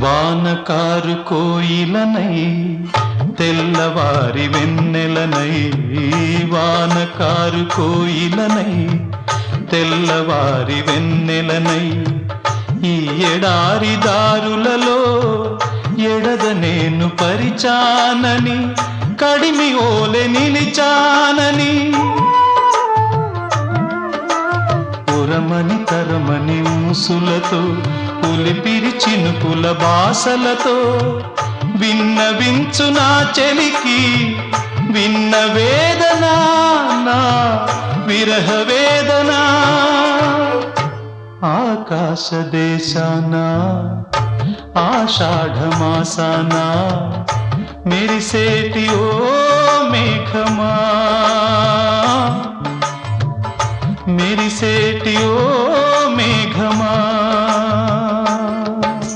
వానకారు కోయిలనై తెల్లవారి వెన్నెలనై, వానకారు కోయిలనై తెల్లవారి వెన్నెలనై, ఈ ఎడారి దారులలో ఎడద నేను పరిచానని, కడిమి ఓలె నిలిచానని, ఉరమని తరమని ఊసులతో ఉలిపిరి చినుకుల బాసలతో విన్నవించు నా చెలికి విన్న వేదన, నా విరహ వేదన. ఆకాశ దేశాన ఆషాఢమాసాన మెరిసేటి ఓ మేఘమా, మెరిసేటి ఓ